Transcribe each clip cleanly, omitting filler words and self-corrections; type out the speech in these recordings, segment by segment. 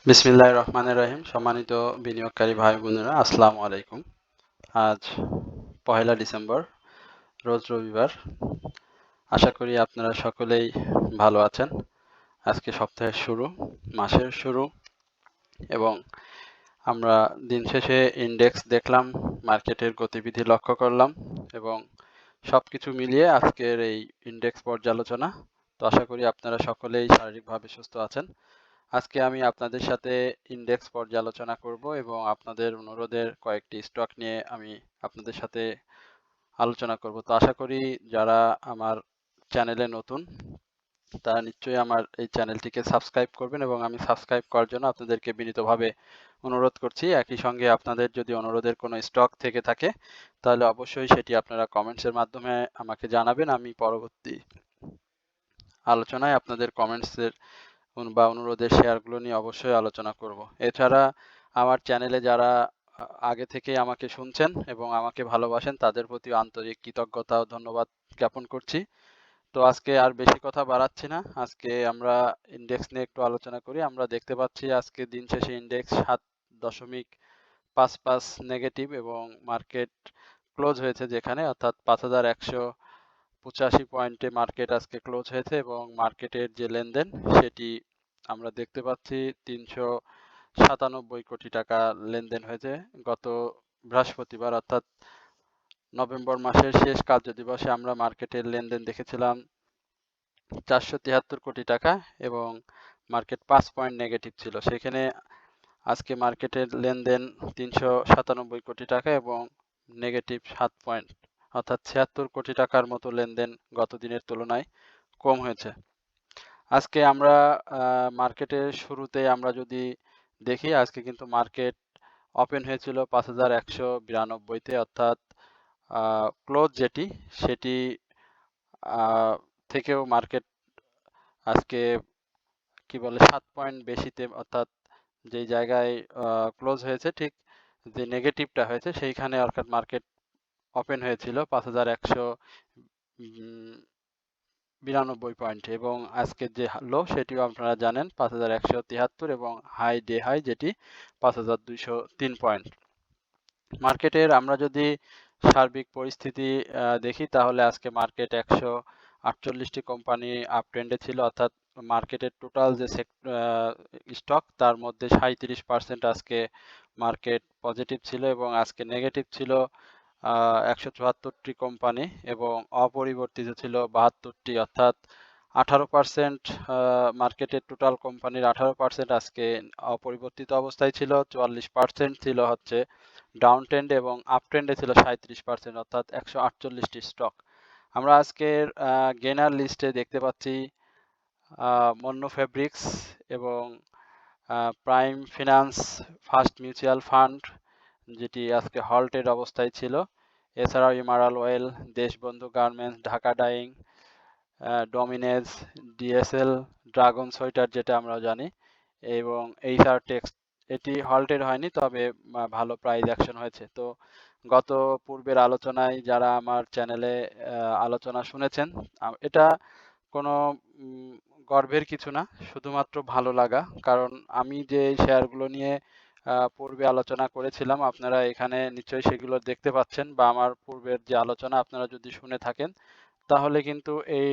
বিসমিল্লাহির রহমানির রহিম। সম্মানিত বিনিয়োগকারী ভাই বোনেরা, আসসালামু আলাইকুম। আজ 1 ডিসেম্বর, রোজ রবিবার। আশা করি আপনারা সকলেই ভালো আছেন। আজকে সপ্তাহের শুরু, মাসের শুরু, এবং আমরা দিন শেষে ইন্ডেক্স দেখলাম, মার্কেটের গতিবিধি লক্ষ্য করলাম, এবং সবকিছু মিলিয়ে আজকের এই ইন্ডেক্স পর্যালোচনা। তো আশা করি আপনারা সকলেই শারীরিকভাবে সুস্থ আছেন। আজকে আমি আপনাদের সাথে ইন্ডেক্স পর্যালোচনা করব এবং আপনাদের অনুরোধের কয়েকটি স্টক নিয়ে আমি আপনাদের সাথে আলোচনা করব। তো আশা করি যারা আমার চ্যানেলে নতুন তারা নিশ্চয়ই আমার এই চ্যানেলটিকে সাবস্ক্রাইব করবেন, এবং আমি সাবস্ক্রাইব করার জন্য আপনাদেরকে বিনীতভাবে অনুরোধ করছি। একই সঙ্গে আপনাদের যদি অনুরোধের কোনো স্টক থেকে থাকে তাহলে অবশ্যই সেটি আপনারা কমেন্টসের মাধ্যমে আমাকে জানাবেন। আমি পরবর্তী আলোচনায় আপনাদের কমেন্টসের বা অনুরোধের শেয়ারগুলো নিয়ে অবশ্যই আলোচনা করব। এছাড়া আমার চ্যানেলে যারা আগে থেকেই আমাকে শুনছেন এবং আমাকে ভালোবাসেন তাদের প্রতি আন্তরিক কৃতজ্ঞতা ও ধন্যবাদ জ্ঞাপন করছি। তো আজকে আর বেশি কথা বাড়াচ্ছি না, আজকে আমরা ইন্ডেক্স নিয়ে একটু আলোচনা করি। আমরা দেখতে পাচ্ছি আজকে দিন শেষে ইন্ডেক্স 7.55 নেগেটিভ এবং মার্কেট ক্লোজ হয়েছে যেখানে, অর্থাৎ 5185 পয়েন্টে মার্কেট আজকে ক্লোজ হয়েছে, এবং মার্কেটের যে লেনদেন সেটি আমরা দেখতে পাচ্ছি 397 কোটি টাকা লেনদেন হয়েছে গত বৃহস্পতিবার, অর্থাৎ নভেম্বর মাসের শেষ কার্যদিবসে আমরা মার্কেটের লেনদেন দেখেছিলাম 473 কোটি টাকা এবং মার্কেট 5 পয়েন্ট নেগেটিভ ছিল। সেখানে আজকে মার্কেটের লেনদেন 397 কোটি টাকা এবং নেগেটিভ 7 পয়েন্ট, অর্থাৎ 76 কোটি টাকার মতো লেনদেন গত দিনের তুলনায় কম হয়েছে। আজকে আমরা মার্কেটের শুরুতে আমরা যদি দেখি, আজকে কিন্তু মার্কেট ওপেন হয়েছিল 5192-তে, অর্থাৎ ক্লোজ যেটি সেটি থেকেও মার্কেট আজকে কি বলে 7 পয়েন্ট বেশিতে, অর্থাৎ যেই জায়গায় ক্লোজ হয়েছে ঠিক যে নেগেটিভটা হয়েছে সেইখানে, অর্থাৎ মার্কেট ওপেন হয়েছিল 5192 পয়েন্টে, এবং আজকের যে লো সেটিও আপনারা জানেন 5173, এবং ডে হাই যেটি 5203 পয়েন্ট। মার্কেটের আমরা যদি সার্বিক পরিস্থিতি দেখি তাহলে আজকে মার্কেট 148টি কোম্পানি আপ ট্রেন্ডে ছিল, অর্থাৎ মার্কেটের টোটাল যে স্টক তার মধ্যে 37% আজকে মার্কেট পজিটিভ ছিল, এবং আজকে নেগেটিভ ছিল 174টি কোম্পানি, এবং অপরিবর্তিত ছিল 72টি, অর্থাৎ 18% মার্কেটের টোটাল কোম্পানির 18% আজকে অপরিবর্তিত অবস্থায় ছিল, 44% ছিল হচ্ছে ডাউন ট্রেন্ডে, এবং আপ ট্রেন্ডে ছিল 37%, অর্থাৎ 148টি স্টক। আমরা আজকের গেনার লিস্টে দেখতে পাচ্ছি মন্য ফেব্রিক্স এবং prime finance, first mutual fund যেটি আজকে হল্টেড অবস্থায় ছিল, এছাড়াও emerald oil, Deshbandhu garments, Dhaka dyeing, Dominage, DSL, dragon sweater যেটা আমরা জানি, এবং এইচআর টেক্স এটি হল্টেড হয়নি, তবে ভালো প্রাইস অ্যাকশন হয়েছে। তো গত পূর্বের আলোচনায় যারা আমার চ্যানেলে আলোচনা শুনেছেন, এটা কোনো গর্বের কিছু না, শুধুমাত্র ভালো লাগা, কারণ আমি যে শেয়ারগুলো নিয়ে পূর্বে আলোচনা করেছিলাম আপনারা এখানে নিশ্চয়ই সেগুলো দেখতে পাচ্ছেন, বা আমার পূর্বের যে আলোচনা আপনারা যদি শুনে থাকেন তাহলে কিন্তু এই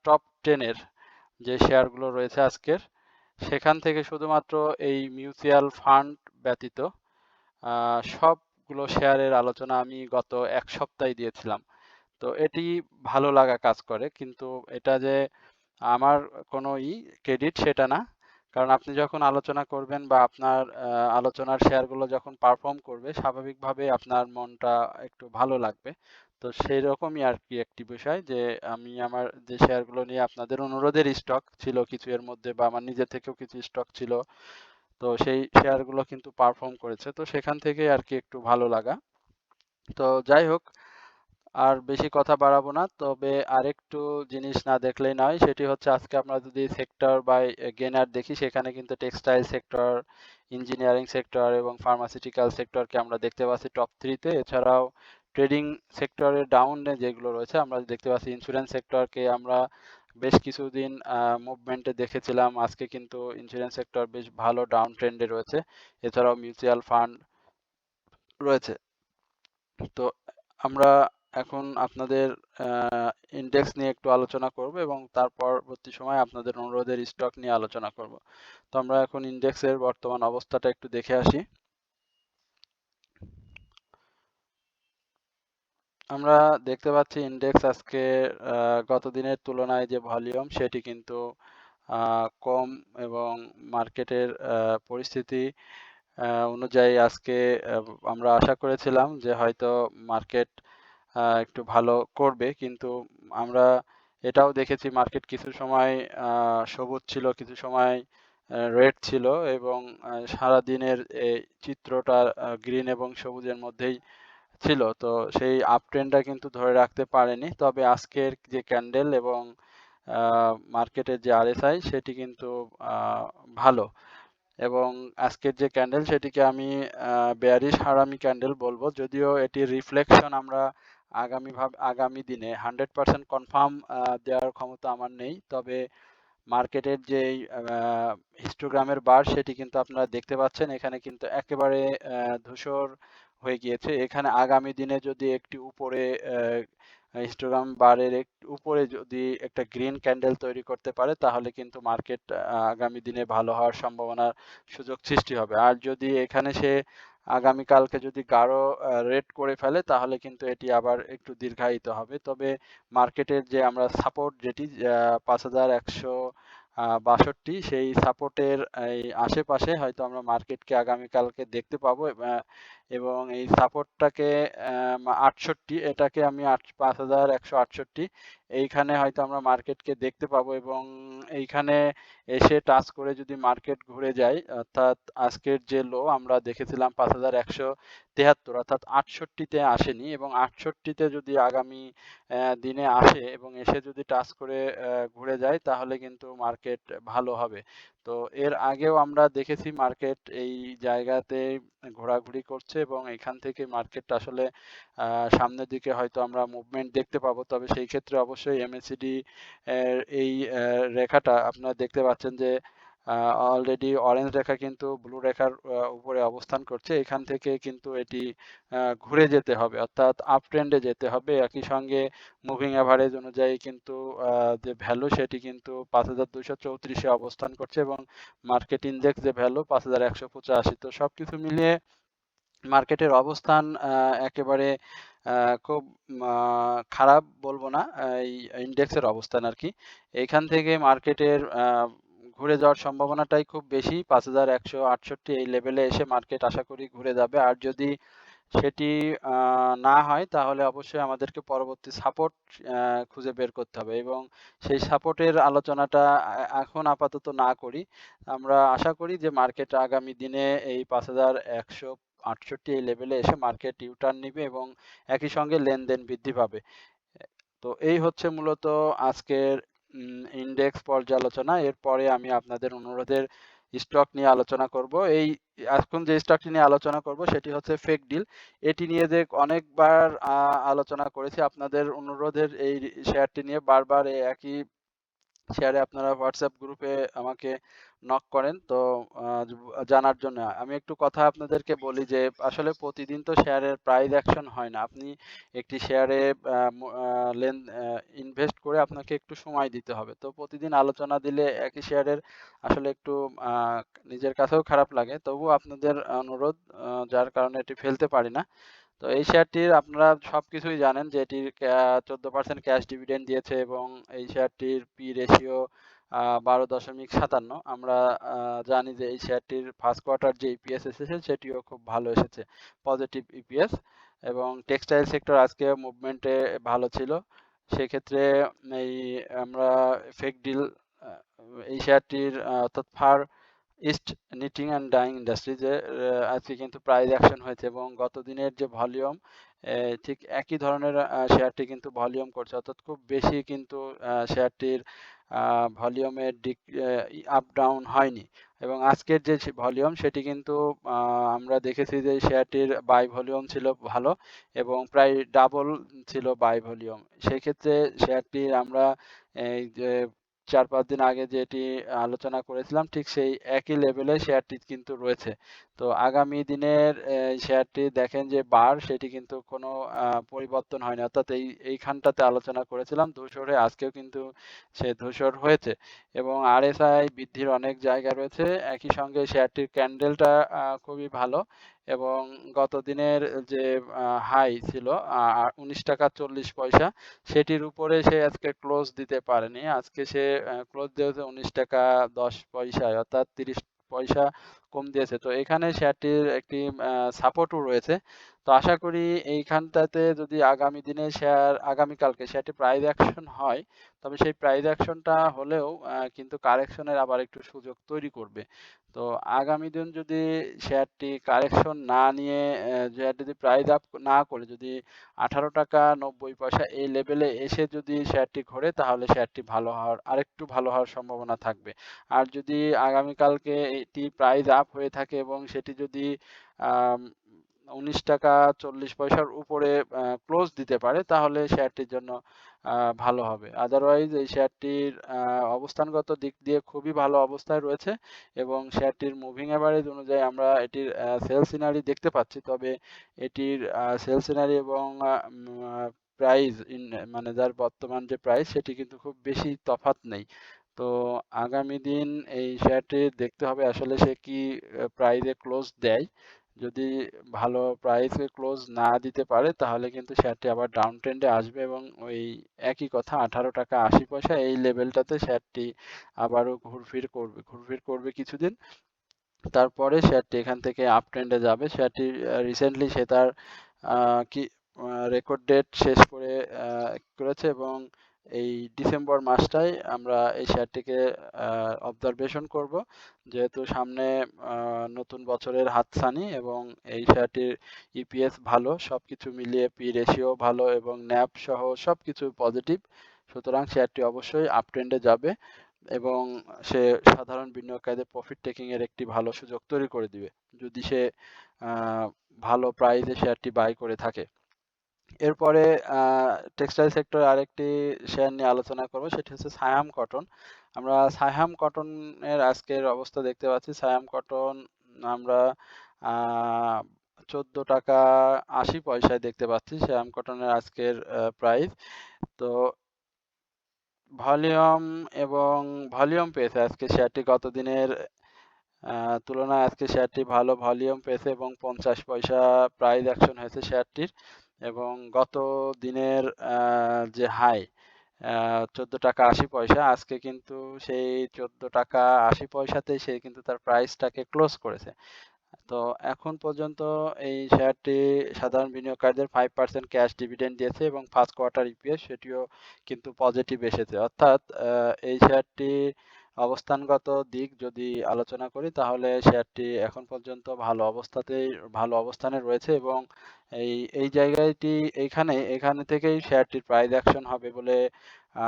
টপ 10-এর যে শেয়ারগুলো রয়েছে আজকের, সেখান থেকে শুধুমাত্র এই মিউচুয়াল ফান্ড ব্যতীত সবগুলো শেয়ারের আলোচনা আমি গত এক সপ্তাহে দিয়েছিলাম। তো এটি ভালো লাগা কাজ করে, কিন্তু এটা যে আমার কোনো ক্রেডিট সেটা না, কারণ আপনি যখন আলোচনা করবেন বা আপনার আলোচনার শেয়ারগুলো যখন পারফর্ম করবে স্বাভাবিকভাবে আপনার মনটা একটু ভালো লাগবে। তো সেই রকমই আর কি একটি বিষয়, যে আমি আমার যে শেয়ারগুলো নিয়ে আপনাদের অনুরোধের স্টক ছিল কিছু এর মধ্যে, বা আমার নিজে থেকেও কিছু স্টক ছিল, তো সেই শেয়ারগুলো কিন্তু পারফর্ম করেছে, তো সেখান থেকে আর কি একটু ভালো লাগা। তো যাই হোক, আর বেশি কথা বাড়াবো না, তবে আরেকটু জিনিস না দেখলেই নয়, সেটি হচ্ছে আজকে আমরা যদি সেক্টর বাই গেনার দেখি, সেখানে কিন্তু টেক্সটাইল সেক্টর, ইঞ্জিনিয়ারিং সেক্টর এবং ফার্মাসিউটিক্যাল সেক্টরকে আমরা দেখতে পাচ্ছি টপ 3-তে। এছাড়াও ট্রেডিং সেক্টরের ডাউনে যেগুলো রয়েছে আমরা দেখতে পাচ্ছি ইন্স্যুরেন্স সেক্টরকে আমরা বেশ কিছুদিন মুভমেন্টে দেখেছিলাম, আজকে কিন্তু ইন্স্যুরেন্স সেক্টর বেশ ভালো ডাউন ট্রেন্ডে রয়েছে। এছাড়াও মিউচুয়াল ফান্ড রয়েছে। তো আমরা এখন আপনাদের ইন্ডেক্স নিয়ে একটু আলোচনা করব এবং তার পরবর্তী সময় আপনাদের অনুরোধের স্টক নিয়ে আলোচনা করব। তো আমরা এখন ইন্ডেক্সের বর্তমান অবস্থাটা একটু দেখে আসি। আমরা দেখতে পাচ্ছি ইন্ডেক্স আজকে গত দিনের তুলনায় যে ভলিউম সেটি কিন্তু কম, এবং মার্কেটের পরিস্থিতি অনুযায়ী আজকে আমরা আশা করেছিলাম যে হয়তো মার্কেট একটু ভালো করবে, কিন্তু আমরা এটাও দেখেছি মার্কেট কিছু সময় সবুজ ছিল, কিছু সময় রেড ছিল, এবং সারা দিনের এই চিত্রটা গ্রিন এবং সবুজের মধ্যেই ছিল। তো সেই আপ ট্রেন্ডটা কিন্তু ধরে রাখতে পারেনি। তবে আজকের যে ক্যান্ডেল এবং মার্কেটের যে আরএসআই সেটি কিন্তু ভালো, এবং আজকের যে ক্যান্ডেল সেটিকে আমি বেয়ারিশ হারামি ক্যান্ডেল বলবো, যদিও এটির রিফ্লেকশন আমরা আগামী দিনে 100% কনফার্ম দেওয়ার ক্ষমতা আমার নেই। তবে মার্কেটের যে হিস্টোগ্রামের বার সেটি কিন্তু আপনারা দেখতে পাচ্ছেন, এখানে কিন্তু একেবারে ধূসর হয়ে গিয়েছে। এখানে আগামী দিনে যদি একটি উপরে হিস্টোগ্রাম বারের উপরে যদি একটা গ্রিন ক্যান্ডেল তৈরি করতে পারে, তাহলে কিন্তু মার্কেট আগামী দিনে ভালো হওয়ার সম্ভাবনার সুযোগ সৃষ্টি হবে। আর যদি এখানে সে আগামীকালকে যদি গাঢ় রেড করে ফেলে, তাহলে কিন্তু এটি আবার একটু দীর্ঘায়িত হবে। তবে মার্কেটের যে আমরা সাপোর্ট যেটি 5162, সেই সাপোর্টের এই আশেপাশে হয়তো আমরা মার্কেটকে আগামীকালকে দেখতে পাবো, এবং এই সাপোর্টটাকে 68, এটাকে আমি 5168, এইখানে হয়তো আমরা মার্কেটকে দেখতে পাবো, এবং এইখানে এসে টাচ করে যদি মার্কেট ঘুরে যায়, অর্থাৎ আজকের যে লো আমরা দেখেছিলাম 5173, অর্থাৎ 68-তে আসেনি, এবং 68-তে যদি আগামী দিনে আসে এবং এসে যদি টাচ করে ঘুরে যায়, তাহলে কিন্তু মার্কেট ভালো হবে। তো এর আগেও আমরা দেখেছি মার্কেট এই জায়গাতে ঘোরাঘুরি করছে, এবং এখান থেকে মার্কেট আসলে সামনের দিকে হয়তো আমরা মুভমেন্ট দেখতে পাবো। তবে সেই ক্ষেত্রে অবশ্যই এমএসিডি এই রেখাটা আপনারা দেখতে পাচ্ছেন যে অলরেডি অরেঞ্জ রেখা কিন্তু ব্লু রেখার উপরে অবস্থান করছে। এখান থেকে কিন্তু এটি ঘুরে যেতে হবে, অর্থাৎ আপ ট্রেন্ডে যেতে হবে। একই সঙ্গে মুভিং অ্যাভারেজ অনুযায়ী কিন্তু যে ভ্যালু সেটি কিন্তু 5234-এ অবস্থান করছে, এবং মার্কেট ইন্ডেক্স যে ভ্যালু 5185। তো সবকিছু মিলিয়ে মার্কেটের অবস্থান একেবারে খুব খারাপ বলবো না, এই ইন্ডেক্সের অবস্থান আর কি। এইখান থেকে মার্কেটের ঘুরে যাওয়ার সম্ভাবনাটাই খুব বেশি। 5168 এই লেভেলে এসে মার্কেট আশা করি ঘুরে যাবে। আর যদি সেটি না হয়, তাহলে অবশ্যই আমাদেরকে পরবর্তী সাপোর্ট খুঁজে বের করতে হবে, এবং সেই সাপোর্টের আলোচনাটা এখন আপাতত না করি। আমরা আশা করি যে মার্কেট আগামী দিনে এই 5168 এই লেভেলে এসে মার্কেট ইউটার্ন নিবে, এবং একই সঙ্গে লেনদেন বৃদ্ধি পাবে। তো এই হচ্ছে মূলত আজকের ইন্ডেক্স পর্যালোচনা। এরপরে আমি আপনাদের অনুরোধের স্টক নিয়ে আলোচনা করব। এই এখন যে স্টকটি নিয়ে আলোচনা করব সেটি হচ্ছে ফেক ডিল। এটি নিয়ে যে অনেকবার আলোচনা করেছি, আপনাদের অনুরোধের এই শেয়ারটি নিয়ে বারবার একই শেয়ারে আপনারা হোয়াটসঅ্যাপ গ্রুপে আমাকে নক করেন। তো জানার জন্য আমি একটু কথা আপনাদেরকে বলি যে আসলে প্রতিদিন তো শেয়ারের প্রাইস অ্যাকশন হয় না। আপনি একটি শেয়ারে ইনভেস্ট করে আপনাকে একটু সময় দিতে হবে। তো প্রতিদিন আলোচনা দিলে একই শেয়ারের আসলে একটু নিজের কাছেও খারাপ লাগে। তবুও আপনাদের অনুরোধ, যার কারণে এটি ফেলতে পারি না। তো এই শেয়ারটির আপনারা সবকিছুই জানেন যে এটির 14% ক্যাশ ডিভিডেন্ড দিয়েছে, এবং এই শেয়ারটির পি রেশিও 12.57। আমরা জানি যে এই শেয়ারটির ফার্স্ট কোয়ার্টার যে ইপিএস এসেছে সেটিও খুব ভালো এসেছে, পজিটিভ ইপিএস, এবং টেক্সটাইল সেক্টর আজকে মুভমেন্টে ভালো ছিল। সেক্ষেত্রে এই আমরা ফেক ডিল এই শেয়ারটির অর্থাৎ far east knitting and dyeing ইন্ডাস্ট্রিজে আজকে কিন্তু প্রাইস অ্যাকশন হয়েছে, এবং গত দিনের যে ভলিউম ঠিক একই ধরনের শেয়ারটি কিন্তু ভলিউম করছে, অর্থাৎ খুব বেশি কিন্তু শেয়ারটির ভলিউমের আপ ডাউন হয়নি। এবং আজকের যে ভলিউম সেটি কিন্তু আমরা দেখেছি যে শেয়ারটির বাই ভলিউম ছিল ভালো এবং প্রায় ডাবল ছিল বাই ভলিউম। সেই ক্ষেত্রে শেয়ারটি আমরা এই যে 4-5 দিন আগে যেটি আলোচনা করেছিলাম ঠিক সেই একই লেভেলে শেয়ারটি কিন্তু রয়েছে। তো আগামী দিনের শেয়ারটি দেখেন যে বার সেটি কিন্তু কোনো পরিবর্তন হয়নি, অর্থাৎ এইখানটাতে আলোচনা করেছিলাম ধূসরে, আজকেও কিন্তু সে ধূসর হয়েছে এবং আরএসআই বৃদ্ধির অনেক জায়গা রয়েছে। একই সঙ্গে শেয়ারটির ক্যান্ডেলটা খুবই ভালো এবং গত দিনের যে হাই ছিল 19 টাকা 40 পয়সা, সেটির উপরে সে আজকে ক্লোজ দিতে পারেনি। আজকে সে ক্লোজ দিয়েছে 19 টাকা 10 পয়সায়, অর্থাৎ 30 পয়সা কম দিয়েছে। তো এখানে শেয়ারটির একটি সাপোর্টও রয়েছে। তো আশা করি এইখানটাতে যদি আগামী দিনে আগামীকালকে শেয়ারটি প্রাইস অ্যাকশন হয়, তবে সেই প্রাইস অ্যাকশনটা হলেও কিন্তু কারেকশনের আবার একটু সুযোগ তৈরি করবে। তো আগামী দিন যদি শেয়ারটি কারেকশন না নিয়ে শেয়ারটি যদি প্রাইস আপ না করে যদি 18 টাকা 90 পয়সা এই লেভেলে এসে যদি শেয়ারটি ঘোরে, তাহলে শেয়ারটি আরেকটু ভালো হওয়ার সম্ভাবনা থাকবে। আর যদি আগামীকালকে এটি প্রাইস আপ হয়ে থাকে এবং সেটি যদি 19 টাকা 40 পয়সার উপরে ক্লোজ দিতে পারে, তাহলে শেয়ারটির জন্য ভালো হবে। আদারওয়াইজ এই শেয়ারটির অবস্থানগত দিক দিয়ে খুবই ভালো অবস্থায় রয়েছে এবং শেয়ারটির মুভিং অ্যাভারেজ অনুযায়ী আমরা এটির সেল সিনারি দেখতে পাচ্ছি। তবে এটির সেল সিনারি এবং প্রাইস মানে যার বর্তমান যে প্রাইস সেটি কিন্তু খুব বেশি তফাৎ নেই। তো আগামী দিন এই শেয়ারটি দেখতে হবে আসলে সে কি প্রাইসে ক্লোজ দেয়। যদি ভালো প্রাইসে ক্লোজ না দিতে পারে, তাহলে কিন্তু শেয়ারটি আবার ডাউন ট্রেন্ডে আসবে এবং ওই একই কথা 18 টাকা 80 পয়সা এই লেভেলটাতে শেয়ারটি আবারও ঘুরফির করবে কিছুদিন। তারপরে শেয়ারটি এখান থেকে আপ ট্রেন্ডে যাবে। শেয়ারটি রিসেন্টলি সে তার কি রেকর্ড ডেট শেষ করেছে এবং এই ডিসেম্বর মাসটাই আমরা এই শেয়ারটিকে অবজারভেশন করব, যেহেতু সামনে নতুন বছরের হাতছানি এবং এই শেয়ারটির ইপিএস ভালো, সবকিছু মিলিয়ে পি রেশিও ভালো এবং ন্যাপ সহ সবকিছু পজিটিভ। সুতরাং শেয়ারটি অবশ্যই আপ ট্রেন্ডে যাবে এবং সে সাধারণ বিনিয়োগকারীদের প্রফিট টেকিং এর একটি ভালো সুযোগ তৈরি করে দিবে যদি সে ভালো প্রাইসে শেয়ারটি বাই করে থাকে। এরপরে টেক্সটাইল সেক্টরে আরেকটি শেয়ার নিয়ে আলোচনা করব, সেটি হচ্ছে সায়াম কটন। আমরা সায়াম কটনের আজকের অবস্থা দেখতে পাচ্ছি। সায়াম কটন আমরা 14 টাকা 80 পয়সায় দেখতে পাচ্ছি সায়াম কটনের আজকের প্রাইস। তো ভলিউম পেয়েছে আজকে শেয়ারটি, গত দিনের তুলনায় আজকে শেয়ারটি ভালো ভলিউম পেয়েছে এবং 50 পয়সা প্রাইস অ্যাকশন হয়েছে শেয়ারটির এবং গত দিনের যে হাই 14 টাকা 80 পয়সা, আজকে কিন্তু সেই 14 টাকা 80 পয়সাতেই সে কিন্তু তার প্রাইসটাকে ক্লোজ করেছে। তো এখন পর্যন্ত এই শেয়ারটি সাধারণ বিনিয়োগকারীদের 5% ক্যাশ ডিভিডেন্ড দিয়েছে এবং ফার্স্ট কোয়ার্টার ইপিএস সেটিও কিন্তু পজিটিভ এসেছে। অর্থাৎ এই শেয়ারটি অবস্থানগত দিক যদি আলোচনা করি, তাহলে শেয়ারটি এখন পর্যন্ত ভালো অবস্থানে রয়েছে এবং এই জায়গাটি এখানে থেকেই শেয়ারটির প্রাইস অ্যাকশন হবে বলে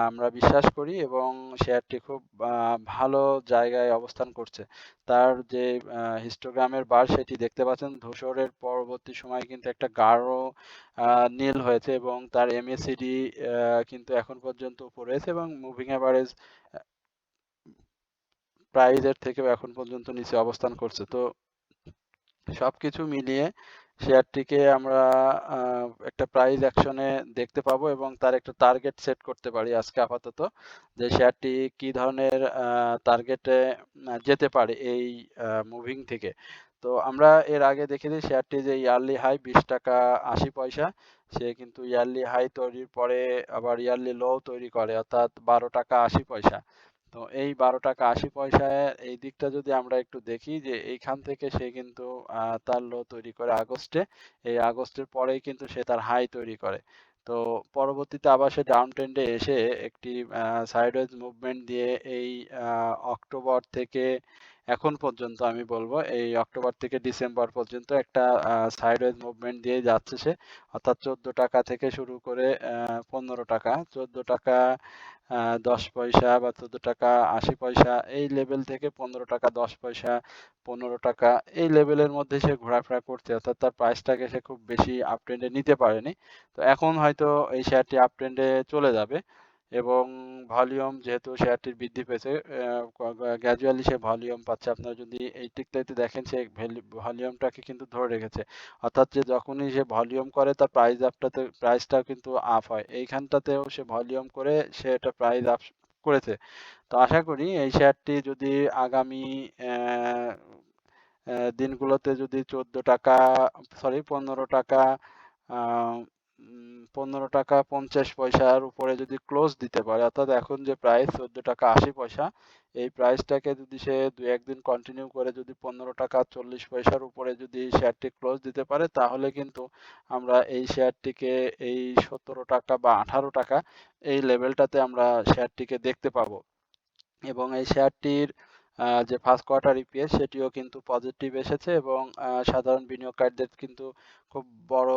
আমরা বিশ্বাস করি এবং শেয়ারটি খুব ভালো জায়গায় অবস্থান করছে। তার যে হিস্টোগ্রামের বার সেটি দেখতে পাচ্ছেন, ধূসরের পরবর্তী সময়ে কিন্তু একটা গাঢ় নীল হয়েছে এবং তার এমএসিডি কিন্তু এখন পর্যন্ত উপরে রয়েছে এবং মুভিং অ্যাভারেজ প্রাইজের থেকেও এখন পর্যন্ত নিচে অবস্থান করছে। তো সবকিছু মিলিয়ে শেয়ারটিকে আমরা একটা প্রাইস অ্যাকশনে দেখতে পাবো এবং তার একটা টার্গেট সেট করতে পারি আজকে আপাতত, যে শেয়ারটি কি ধরনের টার্গেটে যেতে পারে এই মুভিং থেকে। তো আমরা এর আগে দেখেছি শেয়ারটি যে ইয়ারলি হাই 20 টাকা 80 পয়সা, সে কিন্তু ইয়ারলি হাই তৈরির পরে আবার ইয়ারলি লো তৈরি করে, অর্থাৎ 12 টাকা 80 পয়সা। তো এই 12 টাকা 80 পয়সায় এই দিকটা যদি আমরা একটু দেখি, যে এইখান থেকে সে কিন্তু তার লো তৈরি করে আগস্টে, এই আগস্টের পরেই কিন্তু সে তার হাই তৈরি করে। তো পরবর্তীতে আবার সে ডাউন ট্রেন্ডে এসে একটি সাইডওয়েজ মুভমেন্ট দিয়ে এই অক্টোবর থেকে এখন পর্যন্ত আমি বলবো এই অক্টোবর থেকে ডিসেম্বর পর্যন্ত একটা সাইডওয়েজ মুভমেন্ট দিয়ে যাচ্ছে সে, অর্থাৎ 14 টাকা থেকে শুরু করে 15 টাকা, 14 টাকা 10 পয়সা বা 14 টাকা 80 পয়সা এই লেভেল থেকে 15 টাকা 10 পয়সা, 15 টাকা এই লেভেলের মধ্যে সে ঘোরাফেরা করছে, অর্থাৎ তার প্রাইসটাকে সে খুব বেশি আপ ট্রেন্ডে নিতে পারেনি। তো এখন হয়তো এই শেয়ারটি আপ ট্রেন্ডে চলে যাবে এবং ভলিউম যেহেতু শেয়ারটির বৃদ্ধি পেয়েছে, গ্র্যাজুয়ালি সে ভলিউম পাচ্ছে। আপনারা যদি এই দিকটাতে দেখেন, সে ভলিউমটাকে কিন্তু ধরে রেখেছে, অর্থাৎ যে যখনই সে ভলিউম করে তার প্রাইসটাও কিন্তু আপ হয়। এইখানটাতেও সে ভলিউম করে সে এটা প্রাইস আপ করেছে। তো আশা করি এই শেয়ারটি যদি আগামী দিনগুলোতে যদি 14 টাকা, সরি 15 টাকা, 15 টাকা 50 পয়সার উপরে যদি ক্লোজ দিতে পারে, অর্থাৎ এখন যে প্রাইস 14 টাকা 80 পয়সা, এই প্রাইসটাকে যদি সে দু একদিন কন্টিনিউ করে যদি 15 টাকা 40 পয়সার উপরে যদি শেয়ারটি ক্লোজ দিতে পারে, তাহলে কিন্তু আমরা এই শেয়ারটিকে এই 17 টাকা বা 18 টাকা এই লেভেলটাতে আমরা শেয়ারটিকে দেখতে পাবো। এবং এই শেয়ারটির যে ফার্স্ট কোয়ার্টার ইপিএস সেটিও কিন্তু পজিটিভ এসেছে এবং সাধারণ বিনিয়োগকারীদের কিন্তু খুব বড়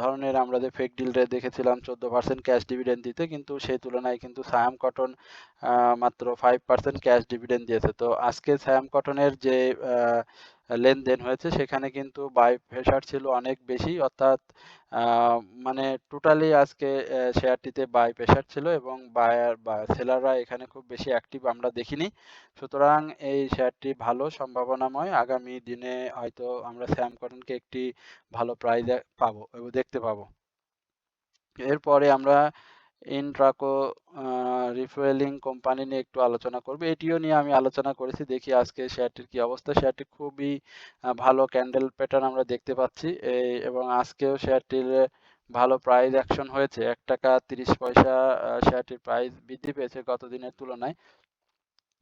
ধরনের আমরা যে ফেক ডিল রে দেখেছিলাম 14% ক্যাশ ডিভিডেন্ড দিতে, কিন্তু সেই তুলনায় কিন্তু সায়াম কটন মাত্র 5% ক্যাশ ডিভিডেন্ড দিয়েছে। তো আজকে সায়াম কটনের যে লেনদেন হয়েছে সেখানে কিন্তু বাই প্রেশার ছিল অনেক বেশি, অর্থাৎ মানে টোটালি আজকে শেয়ারটিতে বাই প্রেশার ছিল এবং বায়ার বা সেলাররা এখানে খুব বেশি অ্যাক্টিভ আমরা দেখিনি। সুতরাং এই শেয়ারটি ভালো সম্ভাবনাময়, আগামী দিনে হয়তো আমরা স্যাম কটনকে একটি ভালো প্রাইজে পাবো এবং দেখতে পাবো। এরপরে আমরা ইন্ট্রাকো রিফুয়েলিং কোম্পানি নিয়ে একটু আলোচনা করব। এটিও নিয়ে আমি আলোচনা করেছি, দেখি আজকে শেয়ারটির কি অবস্থা। শেয়ারটি খুবই ভালো ক্যান্ডেল প্যাটার্ন আমরা দেখতে পাচ্ছি এবং আজকেও শেয়ারটির ভালো প্রাইস অ্যাকশন হয়েছে, 1 টাকা 30 পয়সা শেয়ারটির প্রাইস বৃদ্ধি পেয়েছে গত দিনের তুলনায়।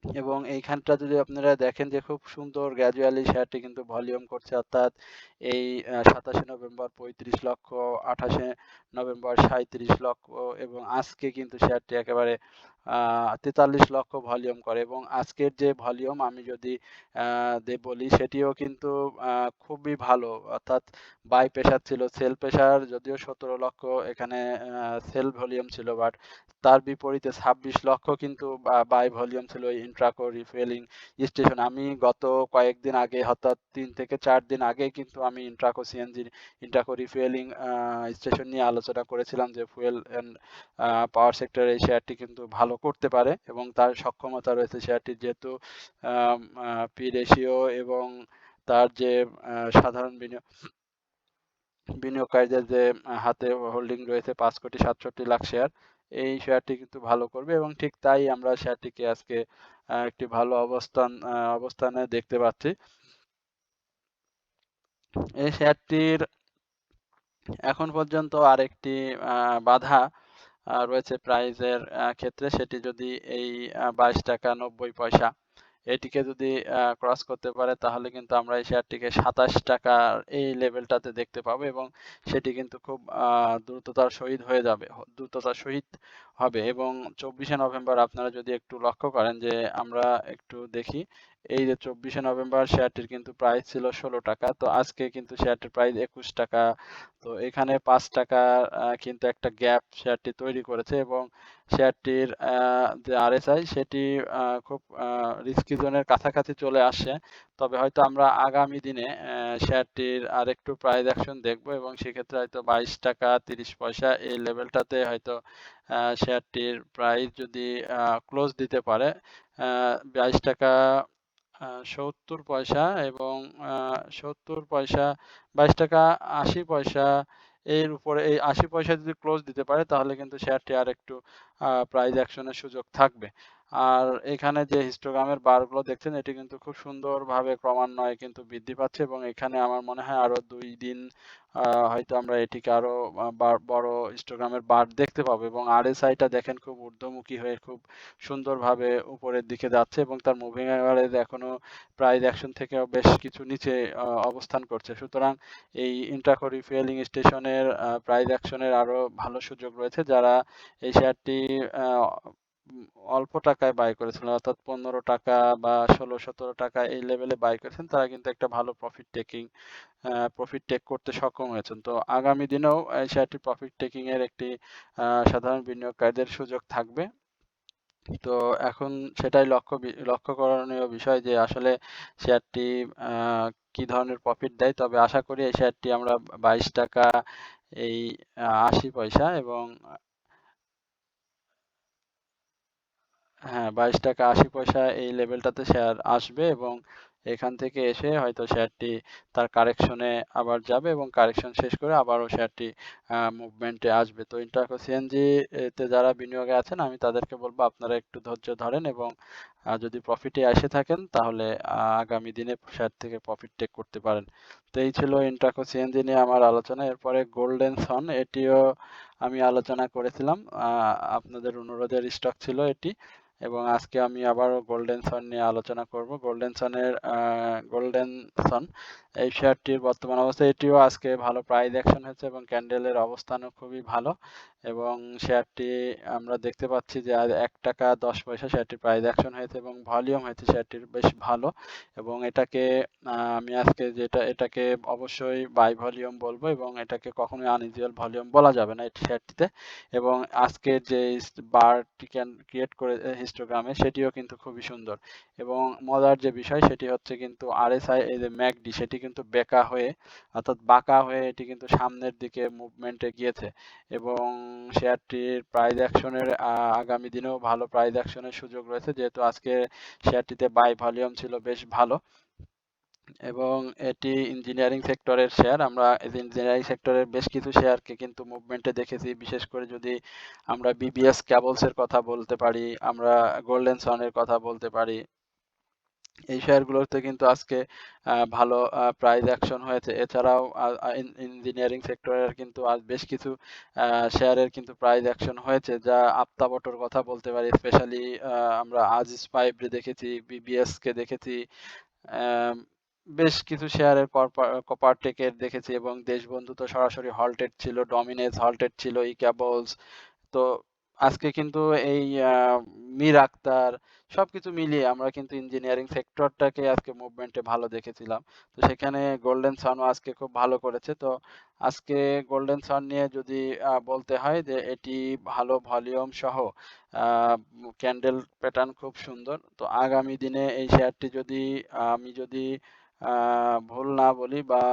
এবং এইখানটা যদি আপনারা দেখেন যে খুব সুন্দর গ্র্যাজুয়ালি শেয়ারটি কিন্তু ভলিউম করছে, অর্থাৎ এই 27 নভেম্বর 35 লক্ষ, 28 নভেম্বর 37 লক্ষ এবং আজকে কিন্তু শেয়ারটি একেবারে 43 লক্ষ ভলিউম করে। এবং আজকের যে ভলিউম আমি যদি বলি সেটিও কিন্তু খুবই ভালো, অর্থাৎ বাই প্রেশার ছিল, সেল প্রেশার যদিও 17 লক্ষ এখানে সেল ভলিউম ছিল, বাট তার বিপরীতে 26 লক্ষ কিন্তু বাই ভলিউম ছিল ইন্ট্রাকো রিফুয়েলিং স্টেশন। আমি গত কয়েকদিন আগে, অর্থাৎ 3 থেকে 4 দিন আগে কিন্তু আমি Intraco CNG Intraco refuelling station নিয়ে আলোচনা করেছিলাম যে ফুয়েল অ্যান্ড পাওয়ার সেক্টরে এই শেয়ারটি কিন্তু ভালো করতে পারে এবং তার সক্ষমতা রয়েছে শেয়ারটির, যেহেতু পি রেশিও এবং তার যে সাধারণ বিনিয়োগকারীদের যে হাতে হোল্ডিং রয়েছে 5,67,00,000 শেয়ার, এই শেয়ারটি কিন্তু ভালো করবে এবং ঠিক তাই আমরা শেয়ারটিকে আজকে একটি ভালো অবস্থানে দেখতে পাচ্ছি। এই শেয়ারটির এখন পর্যন্ত আরেকটি বাধা রয়েছে প্রাইজের ক্ষেত্রে, সেটি যদি এই 22 টাকা 90 পয়সা এটিকে যদি ক্রস করতে পারে, তাহলে কিন্তু আমরা এই শেয়ারটিকে 27 টাকার এই লেভেলটাতে দেখতে পাবো এবং সেটি কিন্তু খুব দ্রুততার সহিত হয়ে যাবে, দ্রুততার সহিত হবে। এবং 24শে নভেম্বর আপনারা যদি একটু লক্ষ্য করেন যে আমরা একটু দেখি, এই যে 24শে নভেম্বর শেয়ারটির কিন্তু প্রাইস ছিল 16 টাকা, তো আজকে কিন্তু শেয়ারটির প্রাইস 21 টাকা। তো এখানে 5 টাকা কিন্তু একটা গ্যাপ শেয়ারটি তৈরি করেছে এবং শেয়ারটির যে আরএসআই সেটি খুব রিস্কি জোনের কাছাকাছি চলে আসছে। তবে হয়তো আমরা আগামী দিনে শেয়ারটির আরেকটু প্রাইস অ্যাকশন দেখব এবং সেক্ষেত্রে হয়তো 22 টাকা 30 পয়সা এই লেভেলটাতে হয়তো শেয়ারটির প্রাইস যদি ক্লোজ দিতে পারে 22 টাকা 70 পয়সা এবং 70 পয়সা, 22 টাকা 80 পয়সা এর উপরে, এই 80 পয়সা যদি ক্লোজ দিতে পারে তাহলে কিন্তু শেয়ারটি আর একটু প্রাইস অ্যাকশনের সুযোগ থাকবে। আর এখানে যে হিস্টোগ্রামের বারগুলো দেখছেন এটি কিন্তু খুব সুন্দরভাবে ক্রমান্বয়ে কিন্তু বৃদ্ধি পাচ্ছে এবং এখানে আমার মনে হয় আরো 2 দিন হয়তো আমরা এটিকে আরো বড় হিস্টোগ্রামের বার দেখতে পাবো। এবং আরএসআইটা দেখেন খুব ঊর্ধ্বমুখী হয়ে খুব সুন্দরভাবে উপরের দিকে যাচ্ছে এবং তার মুভিং অ্যাভারেজ এখনো প্রাইস অ্যাকশন থেকেও বেশ কিছু নিচে অবস্থান করছে। সুতরাং এই ইন্ট্রাকো রিফুয়েলিং স্টেশনের প্রাইস অ্যাকশনের আরো ভালো সুযোগ রয়েছে। যারা এই শেয়ারটি অল্প টাকায় বাই করেছিলেন অর্থাৎ 15 টাকা বা 16-17 টাকা এই লেভেলে বাই করেছেন তারা কিন্তু একটা ভালো প্রফিট টেক করতে সক্ষম হয়েছেন। তো আগামী দিনেও এই শেয়ারটি প্রফিট টেকিং এর একটি সাধারণ বিনিয়োগকারীদের সুযোগ থাকবে। তো এখন সেটাই লক্ষ্য করণীয় বিষয় যে আসলে শেয়ারটি কি ধরনের প্রফিট দেয়। তবে আশা করি এই শেয়ারটি আমরা 22 টাকা এই 80 পয়সা এবং হ্যাঁ 22 টাকা 80 পয়সা এই লেভেলটাতে শেয়ার আসবে এবং এখান থেকে এসে হয়তো শেয়ারটি তার কারেকশনে আবার যাবে এবং কারেকশন শেষ করে আবারও শেয়ারটি মুভমেন্টে আসবে। তো ইন্টারকো সিএনজি তে যারা বিনিয়োগে আছেন আমি তাদেরকে বলবো আপনারা একটু ধৈর্য ধরেন এবং যদি প্রফিটে এসে থাকেন তাহলে আগামী দিনে শেয়ার থেকে প্রফিট টেক করতে পারেন। তো এই ছিল ইন্টারকো সিএনজি নিয়ে আমার আলোচনা। এরপরে গোল্ডেন সন এটিও আমি আলোচনা করেছিলাম। আপনাদের অনুরোধের স্টক ছিল এটি। এবং আজকে আমি আবারও গোল্ডেন সন নিয়ে আলোচনা করব। গোল্ডেন সন এই শেয়ারটির বর্তমান অবস্থা এটিও আজকে ভালো প্রাইস অ্যাকশন হয়েছে এবং ক্যান্ডেলের অবস্থানও খুবই ভালো এবং শেয়ারটি আমরা দেখতে পাচ্ছি যে আজ 1 টাকা 10 পয়সা শেয়ারটির প্রাইস অ্যাকশন হয়েছে এবং ভলিউম হয়েছে শেয়ারটির বেশ ভালো এবং আমি আজকে এটাকে অবশ্যই বাই ভলিউম বলবো এবং এটাকে কখনোই আনইউজুয়াল ভলিউম বলা যাবে না এই শেয়ারটিতে এবং আজকের যে বারটি ক্রিয়েট করে হিস্টোগ্রামে সেটিও কিন্তু খুবই সুন্দর এবং মজার যে বিষয় সেটি হচ্ছে কিন্তু আরএসআই এই যে ম্যাকডি সেটি কিন্তু অর্থাৎ বাঁকা হয়ে এটি কিন্তু সামনের দিকে মুভমেন্টে গিয়েছে এবং শেয়ারটির প্রাইস অ্যাকশনের আগামী দিনেও ভালো প্রাইস অ্যাকশনের সুযোগ রয়েছে যেহেতু আজকে শেয়ারটিতে বাই ভলিউম ছিল বেশ ভালো এবং এটি ইঞ্জিনিয়ারিং সেক্টরের শেয়ার। আমরা ইঞ্জিনিয়ারিং সেক্টরের বেশ কিছু শেয়ারকে কিন্তু মুভমেন্টে দেখেছি বিশেষ করে যদি আমরা বিবিএস ক্যাবলস এর কথা বলতে পারি, আমরা গোল্ডেন সন এর কথা বলতে পারি। এই শেয়ারগুলোতে কিন্তু আজকে ভালো প্রাইস অ্যাকশন হয়েছে। এছাড়াও ইঞ্জিনিয়ারিং সেক্টরের কিন্তু আজ বেশ কিছু শেয়ারের কিন্তু প্রাইস অ্যাকশন হয়েছে যা আপ্তাবটর কথা বলতে পারি। স্পেশালি আমরা আজিজ পাইপ দেখেছি, বিবিএস কে দেখেছি। আম বেশ কিছু শেয়ারের কপারটেকের দেখেছি এবং দেশবন্ধু তো সরাসরি হল্টেড ছিল, ডমিনেজ হল্টেড ছিল, ই-ক্যাবলস। তো আজকে কিন্তু এই মীর আক্তার সবকিছু মিলিয়ে আমরা কিন্তু ইঞ্জিনিয়ারিং সেক্টরটাকে আজকে মুভমেন্টে ভালো দেখেছিলাম। তো সেখানে গোল্ডেন সানও আজকে খুব ভালো করেছে। তো আজকে গোল্ডেন সান নিয়ে যদি বলতে হয় যে এটি ভালো ভলিউম সহ ক্যান্ডেল প্যাটার্ন খুব সুন্দর। তো আগামী দিনে এই শেয়ারটি আমি যদি ভুল না বলি বা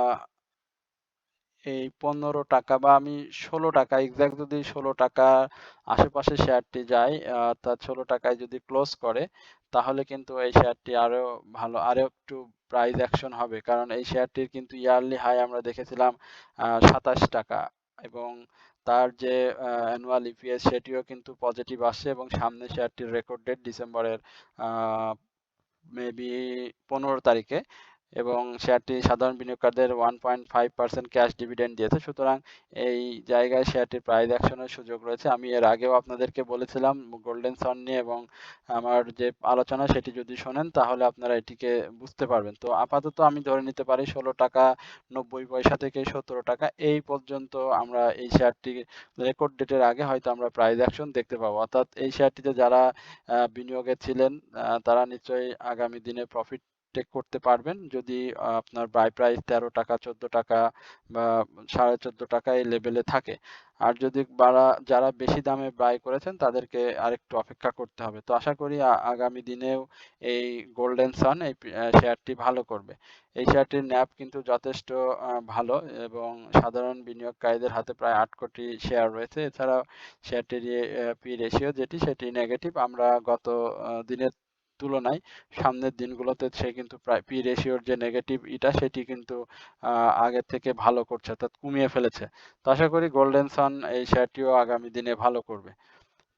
এই 15 টাকা বা আমি 16 টাকা এক্সাক্ট যদি 16 টাকা আশেপাশে শেয়ারটি যায় অর্থাৎ 16 টাকায় যদি ক্লোজ করে তাহলে কিন্তু এই শেয়ারটি আরো একটু প্রাইস অ্যাকশন হবে কারণ এই শেয়ারটির কিন্তু ইয়ারলি হাই আমরা দেখেছিলাম 27 টাকা এবং তার যে অ্যানুয়াল ইপিএস সেটিও কিন্তু পজিটিভ আসছে এবং সামনে শেয়ারটির রেকর্ড ডেট ডিসেম্বরের মেবি 15 তারিখে এবং শেয়ারটি সাধারণ বিনিয়োগকারীদের 1.5% ক্যাশ ডিভিডেন্ড দিয়েছে। সুতরাং এই জায়গায় শেয়ারটির প্রাইস অ্যাকশনের সুযোগ রয়েছে। আমি এর আগেও আপনাদেরকে বলেছিলাম গোল্ডেন সন নিয়ে এবং আমার যে আলোচনা সেটি যদি শোনেন তাহলে আপনারা এটিকে বুঝতে পারবেন। তো আপাতত আমি ধরে নিতে পারি 16 টাকা 90 পয়সা থেকে 17 টাকা এই পর্যন্ত আমরা এই শেয়ারটি রেকর্ড ডেটের আগে হয়তো আমরা প্রাইস অ্যাকশন দেখতে পাবো। অর্থাৎ এই শেয়ারটিতে যারা বিনিয়োগে ছিলেন তারা নিশ্চয়ই আগামী দিনে প্রফিট টেক করতে পারবেন যদি আপনার বাই প্রাইস 13 টাকা 14 টাকা বা 14.5 টাকা এই লেভেলে থাকে আর যদি যারা বেশি দামে বাই করেছেন তাদেরকে আরেকটু অপেক্ষা করতে হবে তো আশা করি আগামী দিনেও এই গোল্ডেন সান এই শেয়ারটি ভালো করবে এই শেয়ারটির ন্যাব কিন্তু যথেষ্ট ভালো এবং সাধারণ বিনিয়োগকারীদের হাতে প্রায় 8 কোটি শেয়ার রয়েছে এছাড়াও শেয়ারটির পি রেশিও সেটি নেগেটিভ আমরা গত দিনের তুলনায় সামনের দিনগুলোতে সে কিন্তু প্রায় পি রেশিওর যে নেগেটিভ সেটি কিন্তু আগের থেকে ভালো করছে অর্থাৎ কমিয়ে ফেলেছে তো আশা করি গোল্ডেন সান এই শেয়ারটিও আগামী দিনে ভালো করবে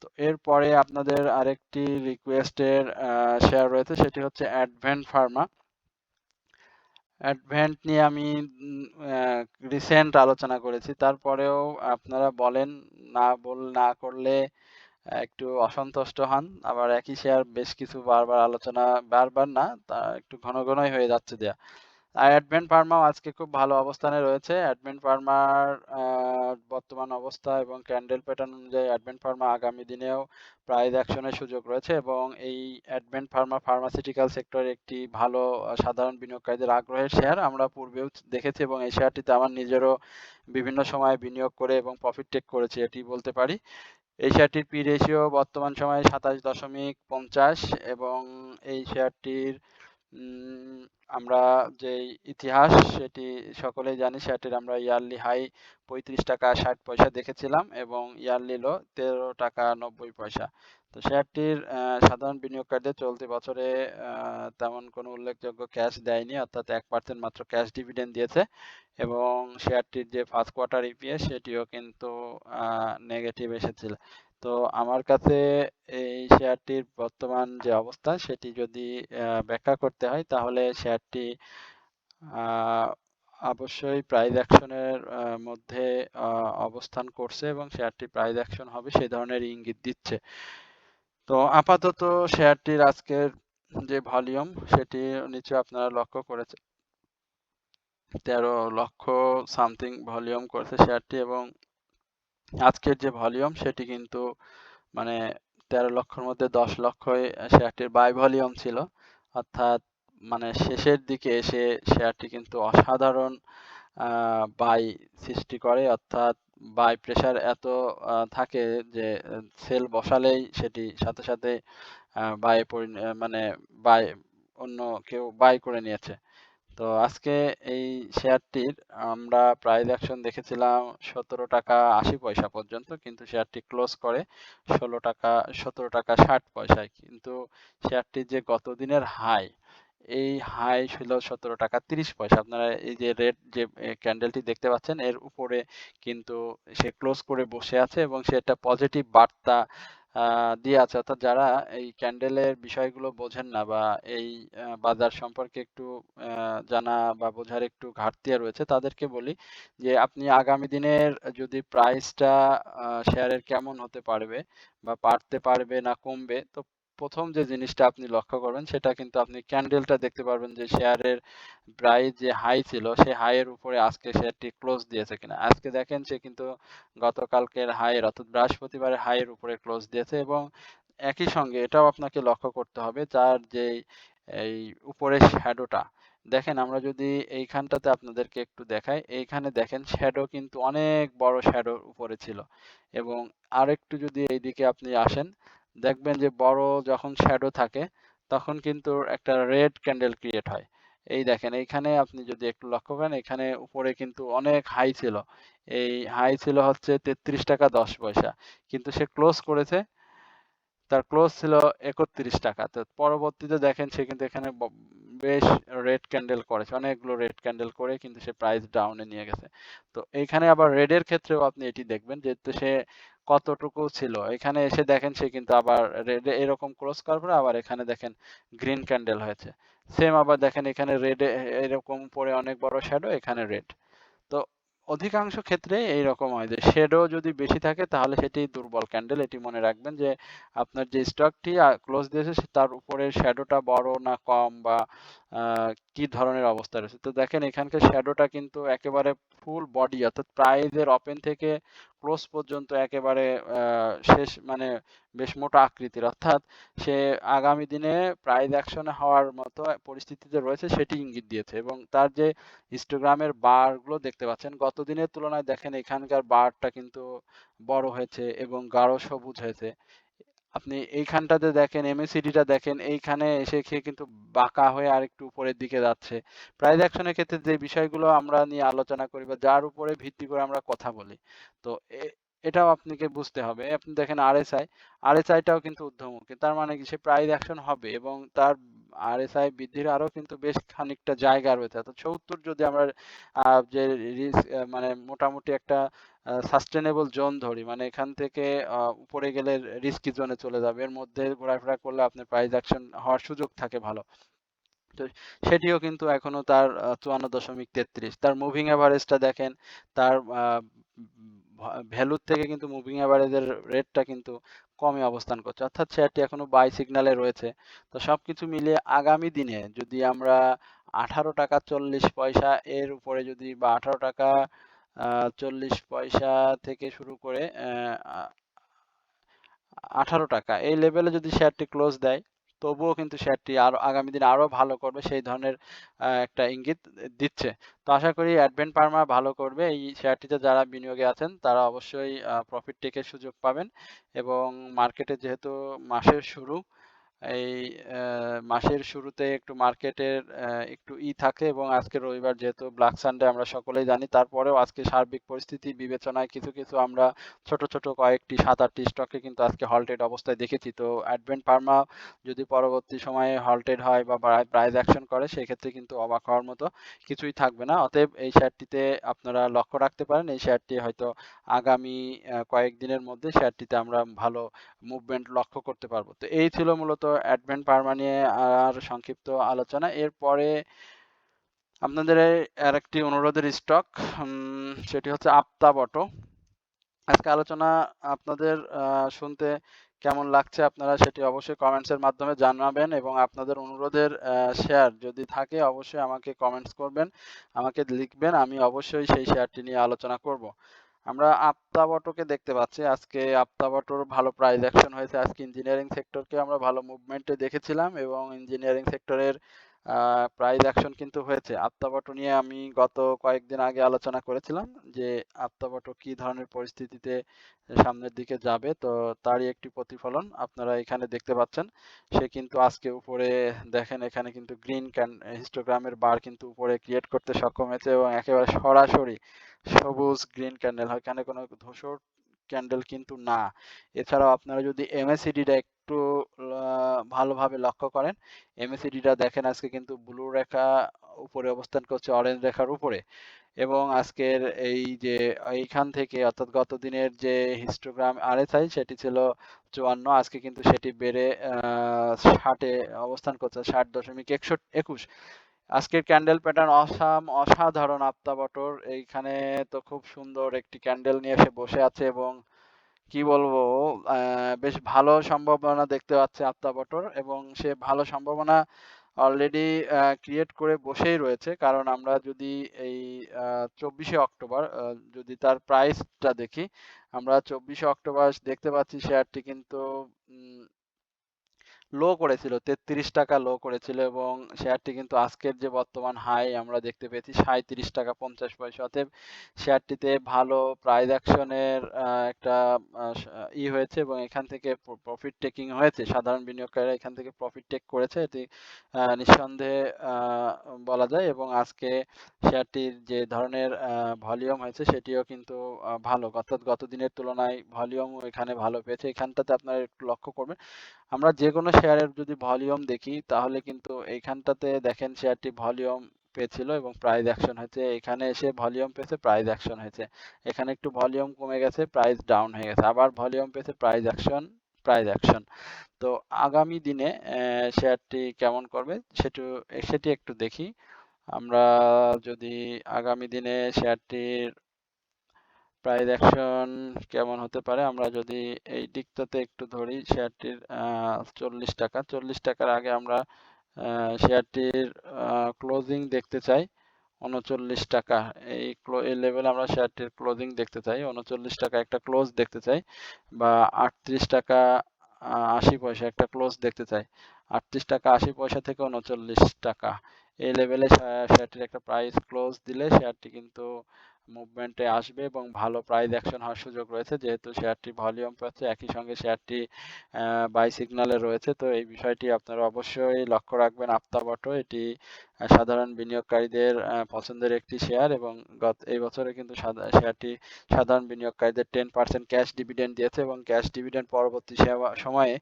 তো এরপরে আপনাদের আরেকটি রিকোয়েস্টের শেয়ার রয়েছে সেটি হচ্ছে অ্যাডভেন্ট ফার্মা অ্যাডভেন্ট নিয়ে আমি রিসেন্ট আলোচনা করেছি তারপরেও আপনারা বলেন না করলে একটু অসন্তুষ্ট হন আবার একই শেয়ার বেশ কিছু বারবার না তা একটু ঘন ঘনই হয়ে যাচ্ছে দেয়া আর অ্যাডভেন্ট ফার্মাও আজকে খুব ভালো অবস্থানে রয়েছে। অ্যাডভেন্ট ফার্মার বর্তমান অবস্থা এবং ক্যান্ডেল প্যাটার্ন অনুযায়ী অ্যাডভেন্ট ফার্মা আগামী দিনেও প্রাইস অ্যাকশনের সুযোগ রয়েছে এবং এই অ্যাডভেন্ট ফার্মা ফার্মাসিউটিক্যাল সেক্টরে একটি ভালো সাধারণ বিনিয়োগকারীদের আগ্রহের শেয়ার আমরা পূর্বেও দেখেছি এবং এই শেয়ারটিতে আমার নিজেরও বিভিন্ন সময়ে বিনিয়োগ করে এবং প্রফিট টেক করেছি এটি বলতে পারি। এই শেয়ারটির পি রেশিও বর্তমান সময়ে 27.50 এবং এই শেয়ারটির আমরা যে ইতিহাস সেটি সকলেই জানি। শেয়ারটির আমরা ইয়ারলি হাই 35 টাকা 60 পয়সা দেখেছিলাম এবং ইয়ারলি লো 13 টাকা 90 পয়সা। তো শেয়ারটির সাধারণ বিনিয়োগকারীদের চলতি বছরে তেমন কোনো উল্লেখযোগ্য ক্যাশ দেয়নি, অর্থাৎ 1% মাত্র ক্যাশ ডিভিডেন্ড দিয়েছে এবং শেয়ারটির যে ফার্স্ট কোয়ার্টার ইপিএস সেটিও কিন্তু নেগেটিভ এসেছিল। তো আমার কাছে এই শেয়ারটির বর্তমান যে অবস্থা সেটি যদি ব্যাখ্যা করতে হয় তাহলে শেয়ারটি অবশ্যই প্রাইস অ্যাকশনের মধ্যে অবস্থান করছে এবং শেয়ারটি প্রাইস অ্যাকশন হবে সেই ধরনের ইঙ্গিত দিচ্ছে। তো আপাতত শেয়ারটির আজকের যে ভলিউম সেটি নিশ্চয়ই আপনারা লক্ষ্য করেছেন, 13 লক্ষ সামথিং ভলিউম করেছে শেয়ারটি এবং আজকের যে ভলিউম সেটি কিন্তু মানে 13 লক্ষের মধ্যে 10 লক্ষই শেয়ারটির বাই ভলিউম ছিল, অর্থাৎ মানে শেষের দিকে এসে শেয়ারটি কিন্তু অসাধারণ বাই সৃষ্টি করে, অর্থাৎ বাই প্রেসার এত থাকে যে সেল বসালেই সেটি সাথে সাথে বাই মানে বাই অন্য কেউ বাই করে নিয়েছে। তো আজকে এই শেয়ারটির আমরা প্রাইস অ্যাকশন দেখেছিলাম 17 টাকা 80 পয়সা পর্যন্ত, কিন্তু শেয়ারটি ক্লোজ করে 17 টাকা 60 পয়সায়। কিন্তু শেয়ারটির যে গত দিনের হাই, এই হাই ছিল 17 টাকা 30 পয়সা। আপনারা এই যে রেড যে ক্যান্ডেলটি দেখতে পাচ্ছেন এর উপরে কিন্তু সে ক্লোজ করে বসে আছে এবং সে একটা পজিটিভ বার্তা দিয়ে আছে, অর্থাৎ যারা এই ক্যান্ডেলের বিষয়গুলো বোঝেন না বা এই বাজার সম্পর্কে একটু জানা বা বোঝার একটু ঘাটতি রয়েছে তাদেরকে বলি যে আপনি আগামী দিনের যদি প্রাইসটা শেয়ারের কেমন হতে পারবে বা বাড়তে পারবে না কমবে, তো প্রথম যে জিনিসটা আপনি লক্ষ্য করবেন সেটা কিন্তু আপনি ক্যান্ডেলটা দেখতে পারবেন যে শেয়ারের প্রাইস যে হাই ছিল সেই হাইয়ের উপরে আজকে শেয়ারটি ক্লোজ দিয়েছে কিনা। আজকে দেখেন সে কিন্তু গতকালকের হাইয়ের অর্থাৎ বৃহস্পতিবারের হাইয়ের উপরে ক্লোজ দিয়েছে এবং একই সঙ্গে এটাও আপনাকে লক্ষ্য করতে হবে যার যে এই উপরের শ্যাডোটা দেখেন, আমরা যদি এইখানটাতে আপনাদেরকে একটু দেখাই, এইখানে দেখেন শ্যাডো কিন্তু অনেক বড় শ্যাডোর উপরে ছিল এবং আরেকটু যদি এইদিকে আপনি আসেন দেখবেন যে বড় যখন শ্যাডো থাকে তখন কিন্তু একটা রেড ক্যান্ডেল ক্রিয়েট হয়। এই দেখেন এইখানে আপনি যদি একটু লক্ষ্য করেন এখানে উপরে কিন্তু অনেক হাই ছিল, এই হাই ছিল হচ্ছে 33 টাকা 10 পয়সা, কিন্তু সে ক্লোজ করেছে, তার ক্লোজ ছিল 31 টাকা। তো পরবর্তীতে দেখেন সে কিন্তু এখানে বেশ রেড ক্যান্ডেল করেছে, অনেকগুলো রেড ক্যান্ডেল করে কিন্তু সে প্রাইস ডাউনে নিয়ে গেছে। তো এইখানে আবার রেডের ক্ষেত্রেও আপনি এটি দেখবেন যে সে কতটুকু ছিল, এখানে এসে দেখেন সে কিন্তু আবার রেডে এরকম ক্লোজ করার পরে আবার এখানে দেখেন গ্রিন ক্যান্ডেল হয়েছে। সেম আবার দেখেন এখানে রেডে এরকম পরে অনেক বড় শ্যাডো, এখানে রেড। তো অধিকাংশ ক্ষেত্রে এইরকম হয় যে শেডো যদি বেশি থাকে তাহলে সেটি দুর্বল ক্যান্ডেল। এটি মনে রাখবেন যে আপনার যে স্টকটি ক্লোজ দিয়েছে তার উপরে শ্যাডোটা বড় না কম বা কি ধরনের অবস্থা রয়েছে। তো দেখেন এখানকার শ্যাডোটা কিন্তু একেবারে ফুল বডি, অর্থাৎ প্রাইজের ওপেন থেকে ক্লোজ পর্যন্ত একেবারে শেষ মানে বেশ মোটা আকৃতির, অর্থাৎ সে আগামী দিনে প্রাইস অ্যাকশনে হওয়ার মতো পরিস্থিতিতে রয়েছে সেটি ইঙ্গিত দিয়েছে এবং তার যে হিস্টোগ্রামের বারগুলো দেখতে পাচ্ছেন গত দিনের তুলনায় দেখেন এখানকার বারটা কিন্তু বড় হয়েছে এবং গাঢ় সবুজ হয়েছে। আপনি এইখানটাতে দেখেন এমএসিডিটা দেখেন এইখানে এসে খেয়ে কিন্তু বাঁকা হয়ে আরেকটু উপরের দিকে যাচ্ছে। প্রাইস অ্যাকশনের ক্ষেত্রে যে বিষয়গুলো আমরা নিয়ে আলোচনা করি বা যার উপরে ভিত্তি করে আমরা কথা বলি, তো এটাও আপনাকে বুঝতে হবে। আপনি দেখেন আরএসআইটাও কিন্তু ঊর্ধ্বমুখী, তার মানে কি সে প্রাইস অ্যাকশন হবে এবং তার আরএসআই বৃদ্ধির আরো কিন্তু বেশ খানিকটা জায়গা রয়েছে। অর্থাৎ 70 যদি আমরা যে রিস্ক মানে মোটামুটি একটা সাস্টেনেবল জোন ধরি, মানে এখান থেকে উপরে গেলে রিস্কি জোনে চলে যাবে, এর মধ্যে ঘোরাফেরা করলে আপনার প্রাইস অ্যাকশন হওয়ার সুযোগ থাকে ভালো। তো সেটিও কিন্তু এখনো তার 54.33, তার মুভিং অ্যাভারেজটা দেখেন, তার ভ্যালুর থেকে কিন্তু মুভিং অ্যাভারেজের রেটটা কিন্তু কমে অবস্থান করছে, অর্থাৎ শেয়ারটি এখনো বাই সিগন্যালে রয়েছে। তো সবকিছু মিলিয়ে আগামী দিনে যদি আমরা 18 টাকা 40 পয়সা এর উপরে যদি, বা 18 টাকা 40 পয়সা থেকে শুরু করে 18 টাকা এই লেভেলে যদি শেয়ারটি ক্লোজ দেয়, তবুও কিন্তু শেয়ারটি আরো আগামী দিনে আরো ভালো করবে, সেই ধরনের একটা ইঙ্গিত দিচ্ছে। তো আশা করি অ্যাডভেন্ট ফার্মা ভালো করবে। এই শেয়ারটিতে যারা বিনিয়োগে আছেন তারা অবশ্যই প্রফিট টেকের সুযোগ পাবেন, এবং মার্কেটে যেহেতু মাসের শুরু, এই মাসের শুরুতে একটু মার্কেটের একটু থাকে, এবং আজকে রবিবার যেহেতু ব্ল্যাক সানডে আমরা সকলেই জানি, তারপরেও আজকে সার্বিক পরিস্থিতি বিবেচনায় কিছু কিছু আমরা ছোট ছোট কয়েকটি 7-8টি স্টকে কিন্তু আজকে হল্টেড অবস্থায় দেখেছি। তো অ্যাডভেন্ট ফার্মা যদি পরবর্তী সময়ে হল্টেড হয় বা প্রাইস অ্যাকশন করে, সেক্ষেত্রে কিন্তু অবাক হওয়ার মতো কিছুই থাকবে না। অতএব এই শেয়ারটিতে আপনারা লক্ষ্য রাখতে পারেন। এই শেয়ারটি হয়তো আগামী কয়েকদিনের মধ্যে শেয়ারটিতে আমরা ভালো মুভমেন্ট লক্ষ্য করতে পারবো। তো এই ছিল মূলত অ্যাডভেন্ট ফার্মা নিয়ে আর সংক্ষিপ্ত আলোচনা। এরপরে আপনাদের আর একটি অনুরোধের স্টক, সেটি হচ্ছে আপ্তাবটো। আজকে আলোচনা আপনাদের শুনতে কেমন লাগছে আপনারা সেটি অবশ্যই কমেন্টসের মাধ্যমে জানাবেন, এবং আপনাদের অনুরোধের শেয়ার যদি থাকে অবশ্যই আমাকে কমেন্টস করবেন, আমাকে লিখবেন, আমি অবশ্যই সেই শেয়ারটি নিয়ে আলোচনা করব। আমরা আপ্তাবটোকে দেখতে পাচ্ছি, আজকে আপ্তাবটোর ভালো প্রাইস অ্যাকশন হয়েছে। আজকে ইঞ্জিনিয়ারিং সেক্টরকে আমরা ভালো মুভমেন্টে দেখেছিলাম, এবং ইঞ্জিনিয়ারিং সেক্টরের প্রাইস অ্যাকশন কিন্তু হয়েছে। আপ্তাবটো নিয়ে আমি গত কয়েকদিন আগে আলোচনা করেছিলাম যে আপ্তাবটো কি ধরনের পরিস্থিতিতে সামনের দিকে যাবে, তো তারই একটি প্রতিফলন আপনারা এখানে দেখতে পাচ্ছেন। সে কিন্তু আজকে উপরে দেখেন, এখানে কিন্তু গ্রিন হিস্টোগ্রামের বার কিন্তু উপরে ক্রিয়েট করতে সক্ষম হয়েছে, এবং একেবারে সরাসরি সবুজ গ্রিন ক্যান্ডেল, এখানে কোনো ধূসর ক্যান্ডেল কিন্তু না। এছাড়াও আপনারা যদি এমএসিডিটা একটু ভালোভাবে লক্ষ্য করেন, এমএসিডিটা দেখেন আজকে কিন্তু ব্লু রেখা উপরে অবস্থান করছে অরেঞ্জ রেখার উপরে, এবং আজকের এই যে এইখান থেকে অর্থাৎ গত দিনের যে হিস্টোগ্রাম আরএসআই সেটি ছিল 54, আজকে কিন্তু সেটি বেড়ে 60-এ অবস্থান করছে, 60.21। আজকের ক্যান্ডেল প্যাটার্ন অসাধারণ আপ্তাবটোর। এইখানে তো খুব সুন্দর একটি ক্যান্ডেল নিয়ে এসে বসে আছে, এবং কি বলবো, বেশ ভালো সম্ভাবনা দেখতে পাচ্ছে আপ্তাবটোর, এবং সে ভালো সম্ভাবনা অলরেডি ক্রিয়েট করে বসেই রয়েছে। কারণ আমরা যদি এই 24শে অক্টোবর যদি তার প্রাইসটা দেখি, আমরা 24শে অক্টোবর দেখতে পাচ্ছি শেয়ারটি কিন্তু লো করেছিল, 33 টাকা লো করেছিল, এবং শেয়ারটি কিন্তু আজকের যে বর্তমান হাই আমরা দেখতে পেয়েছি 37 টাকা 50 পয়সা। অতএব শেয়ারটিতে ভালো প্রাইস অ্যাকশনের একটা হয়েছে, এবং এখান থেকে প্রফিট টেকিং হয়েছে। সাধারণ বিনিয়োগকারীরা এখান থেকে প্রফিট টেক করেছে, এটি নিঃসন্দেহে বলা যায়, এবং আজকে শেয়ারটির যে ধরনের ভলিউম হয়েছে সেটিও কিন্তু ভালো, অর্থাৎ গত দিনের তুলনায় ভলিউম এখানে ভালো পেয়েছে। এখানটাতে আপনারা একটু লক্ষ্য করবেন, আমরা যে কোনো শেয়ারের যদি ভলিউম দেখি তাহলে কিন্তু এইখানটাতে দেখেন শেয়ারটি ভলিউম পেয়েছিল এবং প্রাইস অ্যাকশন হয়েছে, এখানে এসে ভলিউম পেয়েছে, প্রাইস অ্যাকশন হয়েছে, এখানে একটু ভলিউম কমে গেছে, প্রাইস ডাউন হয়ে গেছে, আবার ভলিউম পেয়েছে, প্রাইস অ্যাকশন, প্রাইস অ্যাকশন। তো আগামী দিনে শেয়ারটি কেমন করবে সেটি একটু দেখি। আমরা যদি আগামী দিনে শেয়ারটির প্রাইস অ্যাকশন কেমন হতে পারে, আমরা যদি এই দিকটাতে একটু ধরি, শেয়ারটির 40 টাকা, 40 টাকার আগে আমরা শেয়ারটির ক্লোজিং দেখতে চাই 39 টাকা। এই লেভেলে আমরা শেয়ারটির ক্লোজিং দেখতে চাই, 39 টাকা একটা ক্লোজ দেখতে চাই, বা 38 টাকা 80 পয়সা একটা ক্লোজ দেখতে চাই। 38 টাকা 80 পয়সা থেকে 39 টাকা এই লেভেলে শেয়ারটির একটা প্রাইস ক্লোজ দিলে শেয়ারটি কিন্তু মুভমেন্টে আসবে, এবং ভালো প্রাইস অ্যাকশন হওয়ার সুযোগ রয়েছে, যেহেতু শেয়ারটি ভলিউম পাচ্ছে, একই সঙ্গে শেয়ারটি বাই সিগনালে রয়েছে। তো এই বিষয়টি আপনারা অবশ্যই লক্ষ্য রাখবেন। আপ্তাবটো এটি সাধারণ বিনিয়োগকারীদের পছন্দের একটি শেয়ার, এবং এই বছরে কিন্তু শেয়ারটি সাধারণ বিনিয়োগকারীদের 10% ক্যাশ ডিভিডেন্ড দিয়েছে, এবং ক্যাশ ডিভিডেন্ড পরবর্তী সময়ে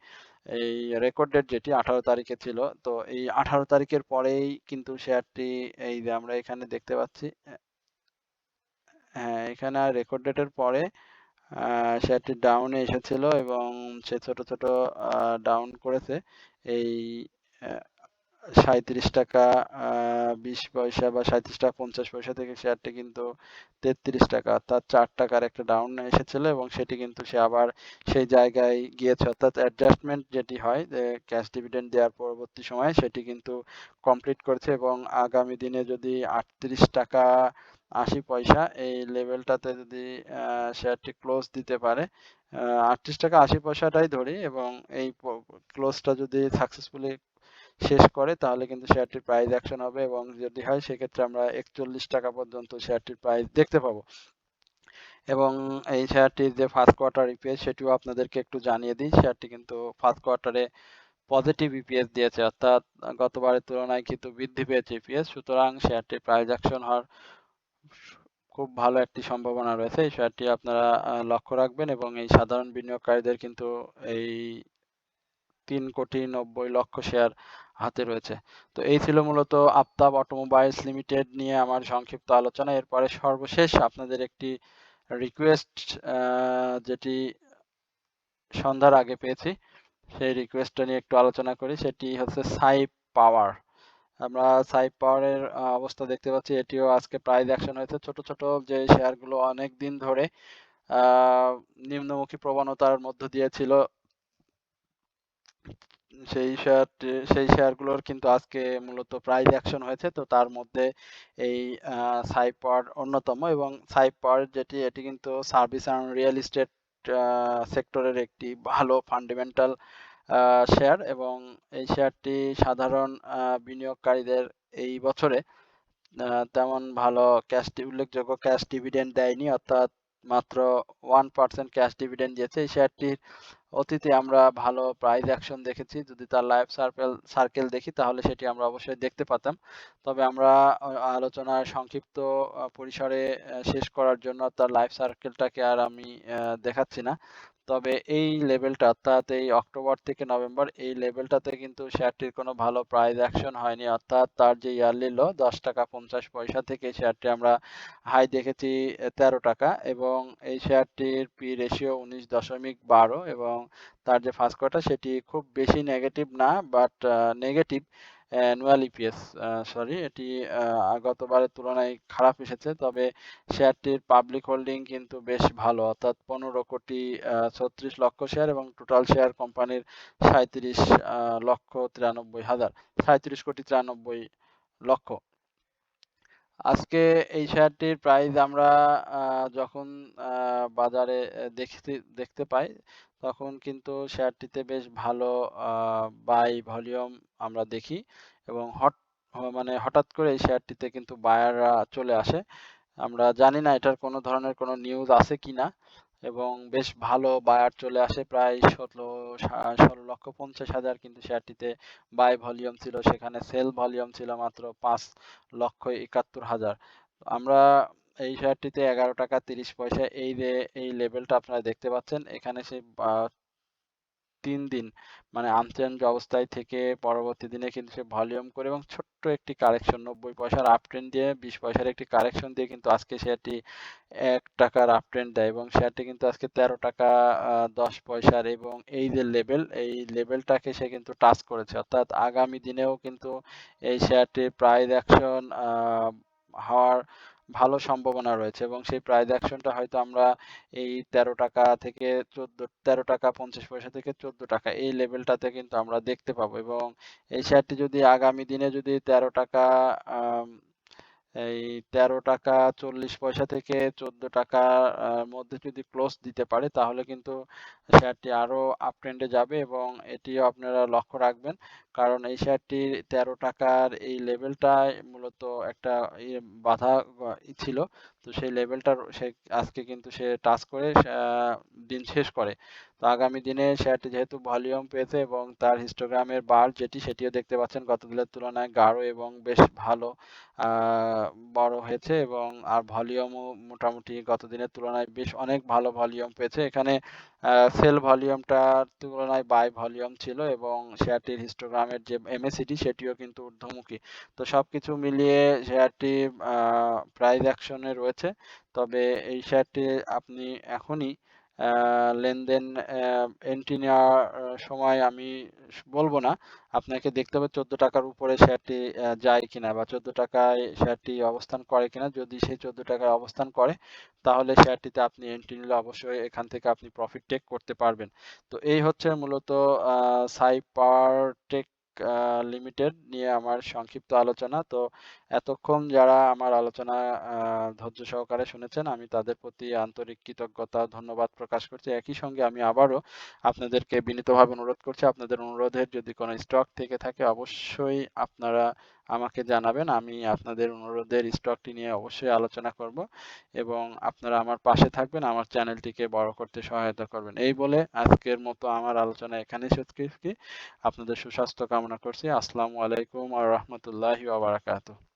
এই রেকর্ড ডেট যেটি 18 তারিখে ছিল, তো এই 18 তারিখের পরেই কিন্তু শেয়ারটি, এই যে আমরা এখানে দেখতে পাচ্ছি, হ্যাঁ এখানে রেকর্ড ডেটের পরে শেয়ারটি ডাউনে এসেছিল, এবং সে ছোট ছোট ডাউন করেছে। এই 37 টাকা 20 পয়সা বা 37 টাকা 50 পয়সা থেকে শেয়ারটি কিন্তু 33 টাকা অর্থাৎ 4 টাকার একটা ডাউন এসেছিল এবং সেটি কিন্তু সে আবার সেই জায়গায় গিয়েছে, অর্থাৎ অ্যাডজাস্টমেন্ট যেটি হয় যে ক্যাশ ডিভিডেন্ড দেওয়ার পরবর্তী সময়ে সেটি কিন্তু কমপ্লিট করেছে এবং আগামী দিনে যদি 38 টাকা 80 পয়সা এই লেভেলটাতে যদি শেয়ারটি ক্লোজ দিতে পারে, 38 টাকা 80 পয়সাটাই ধরি, এবং এই ক্লোজটা যদি সাকসেসফুলি শেষ করে তাহলে কিন্তু শেয়ারটির প্রাইস অ্যাকশন হবে এবং যদি হয় সেক্ষেত্রে আমরা 41 টাকা পর্যন্ত শেয়ারটির প্রাইস দেখতে পাবো। এবং এই শেয়ারটির যে ফার্স্ট কোয়ার্টার ইপিএস সেটিও আপনাদেরকে একটু জানিয়ে দিই। শেয়ারটি কিন্তু ফার্স্ট কোয়ার্টারে পজিটিভ ইপিএস দিয়েছে, অর্থাৎ গতবারের তুলনায় কিন্তু বৃদ্ধি পেয়েছে ইপিএস। সুতরাং শেয়ারটির প্রাইস অ্যাকশন হওয়ার খুব ভালো একটি সম্ভাবনা রয়েছে। এই শেয়ারটি আপনারা লক্ষ্য রাখবেন এবং এই সাধারণ বিনিয়োগকারীদের কিন্তু এই 3,90,00,000 শেয়ার হাতে রয়েছে। তো এই ছিল মূলত আফতাব অটোমোবাইলস লিমিটেড নিয়ে আমার সংক্ষিপ্ত আলোচনা। এরপরে সর্বশেষ আপনাদের একটি রিকোয়েস্ট, যেটি সন্ধ্যার আগে পেয়েছি, সেই রিকোয়েস্টটা নিয়ে একটু আলোচনা করি। সেটি হচ্ছে সাইপ পাওয়ার। আমরা সাইপ পাওয়ারের অবস্থা দেখতে পাচ্ছি, এটিও আজকে প্রাইস অ্যাকশন হয়েছে। ছোট ছোট যে শেয়ারগুলো অনেক দিন ধরে নিম্নমুখী প্রবণতার মধ্য দিয়ে ছিল, সেই শেয়ারগুলোর কিন্তু আজকে মূলত প্রাইস অ্যাকশন হয়েছে। তো তার মধ্যে এই সাইপ পাওয়ার অন্যতম, এবং সাইপ পাওয়ার এটি কিন্তু সার্ভিস অ্যান্ড রিয়েল এস্টেট সেক্টরের একটি ভালো ফান্ডামেন্টাল শেয়ার, এবং এই শেয়ারটি সাধারণ বিনিয়োগকারীদের এই বছরে তেমন ভালো উল্লেখযোগ্য ক্যাশ ডিভিডেন্ড দেয়নি, অর্থাৎ মাত্র 1% ক্যাশ ডিভিডেন্ড দিয়েছে। এই শেয়ারটির অতীতে আমরা ভালো প্রাইস অ্যাকশন দেখেছি। যদি তার লাইফ সার্কেল দেখি তাহলে সেটি আমরা অবশ্যই দেখতে পাতাম। তবে আমরা আলোচনার সংক্ষিপ্ত পরিসরে শেষ করার জন্য তার লাইফ সার্কেলটাকে আর আমি দেখাচ্ছি না। তবে এই লেভেলটা, অর্থাৎ এই অক্টোবর থেকে নভেম্বর, এই লেভেলটাতে কিন্তু শেয়ারটির কোনো ভালো প্রাইস অ্যাকশন হয়নি, অর্থাৎ তার যে ইয়ারলি লো 10 টাকা 50 পয়সা থেকে শেয়ারটি আমরা হাই দেখেছি 13 টাকা, এবং এই শেয়ারটির পি রেশিও 19.12, এবং তার যে ফার্স্ট কোয়ার্টার সেটি খুব বেশি নেগেটিভ না, বাট নেগেটিভ অ্যানুয়াল ইপিএস, এটি গতবারের তুলনায় খারাপ এসেছে। তবে শেয়ারটির পাবলিক হোল্ডিং কিন্তু বেশ ভালো, অর্থাৎ 15,36,00,000 শেয়ার, এবং টোটাল শেয়ার কোম্পানির 37,93,000, 37,93,00,000। আজকে এই শেয়ারটির প্রাইস আমরা যখন বাজারে দেখতে পাই, তখন কিন্তু শেয়ারটিতে বেশ ভালো বাই ভলিউম আমরা দেখি, এবং মানে হঠাৎ করে এই শেয়ারটিতে কিন্তু বায়াররা চলে আসে। আমরা জানি না এটার কোনো ধরনের কোনো নিউজ আছে কিনা, এবং বেশ ভালো বায়ার চলে আসে, প্রায় 16,50,000 কিন্তু শেয়ারটিতে বাই ভলিউম ছিল, সেখানে সেল ভলিউম ছিল মাত্র 5,71,000। আমরা এই শেয়ারটিতে 11 টাকা 30 পয়সা এই লেভেলটা আপনারা দেখতে পাচ্ছেন। এখানে সেই 3 দিন মানে আনচেঞ্জ অবস্থায় থেকে পরবর্তী দিনে কিন্তু সে ভলিউম করে এবং ছোট্ট একটি কারেকশন 90 পয়সার আপ ট্রেন্ড দিয়ে 20 পয়সার একটি কারেকশন দিয়ে কিন্তু আজকে শেয়ারটি 1 টাকার আপ ট্রেন্ড দেয়, এবং শেয়ারটি কিন্তু আজকে 13 টাকা 10 পয়সার, এবং এই যে লেভেল, এই লেভেলটাকে সে কিন্তু টাচ করেছে, অর্থাৎ আগামী দিনেও কিন্তু এই শেয়ারটির প্রাইস অ্যাকশন হওয়ার ভালো সম্ভাবনা রয়েছে, এবং সেই প্রাইস অ্যাকশনটা হয়তো আমরা এই 13 টাকা থেকে 13 টাকা 50 পয়সা থেকে 14 টাকা এই লেভেলটাতে কিন্তু আমরা দেখতে পাবো, এবং এই শেয়ারটি যদি আগামী দিনে যদি 13 টাকা এই 13 টাকা 40 পয়সা থেকে 14 টাকার মধ্যে যদি ক্লোজ দিতে পারে তাহলে কিন্তু শেয়ারটি আরো আপ ট্রেন্ডে যাবে, এবং এটিও আপনারা লক্ষ্য রাখবেন, কারণ এই শেয়ারটি 13 টাকার এই লেভেলটাই মূলত একটা বাধা ছিল। তো সেই লেভেলটার আজকে কিন্তু সে টাচ করে দিন শেষ করে। তো আগামী দিনে শেয়ারটি যেহেতু ভলিউম পেয়েছে এবং তার হিস্টোগ্রামের বার সেটিও দেখতে পাচ্ছেন গত দিনের তুলনায় গাঢ় এবং বেশ ভালো বড় হয়েছে, এবং আর ভলিউমও মোটামুটি গত দিনের তুলনায় বেশ অনেক ভালো ভলিউম পেয়েছে। এখানে সেল ভলিউমটার তুলনায় বাই ভলিউম ছিল, এবং শেয়ারটির হিস্টোগ্রামের যে এমএসিডি সেটিও কিন্তু ঊর্ধ্বমুখী। তো সবকিছু মিলিয়ে শেয়ারটি প্রাইস অ্যাকশনে রয়েছে। তবে এই শেয়ারটি আপনি এখনই লেনদেন এন্ট্রি নেওয়ার সময় আমি বলবো না, আপনাকে দেখতে হবে 14 টাকার উপরে শেয়ারটি যায় কিনা বা 14 টাকায় শেয়ারটি অবস্থান করে কিনা। যদি সেই 14 টাকায় অবস্থান করে তাহলে শেয়ারটিতে আপনি এন্ট্রি নিলে অবশ্যই এখান থেকে আপনি প্রফিট টেক করতে পারবেন। তো এই হচ্ছে মূলত সাইপারটেক লিমিটেড নিয়ে আমার সংক্ষিপ্ত আলোচনা। তো এতক্ষণ যারা আমার আলোচনা ধৈর্য সহকারে শুনেছেন, আমি তাদের প্রতি আন্তরিক কৃতজ্ঞতা ও ধন্যবাদ প্রকাশ করছি। একই সঙ্গে আমি আবারও আপনাদেরকে বিনীতভাবে অনুরোধ করছি, আপনাদের অনুরোধের যদি কোনো স্টক থেকে থাকে অবশ্যই আপনারা আমাকে জানাবেন। আমি আপনাদের অনুরোধের স্টকটি নিয়ে অবশ্যই আলোচনা করব এবং আপনারা আমার পাশে থাকবেন, আমার চ্যানেলটিকে বড় করতে সহায়তা করবেন। এই বলে আজকের মতো আমার আলোচনা এখানেই শেষ করছি। আপনাদের সুস্বাস্থ্য কামনা করছি। আসসালামু আলাইকুম ওয়া রাহমাতুল্লাহি ওয়া বারাকাতুহু।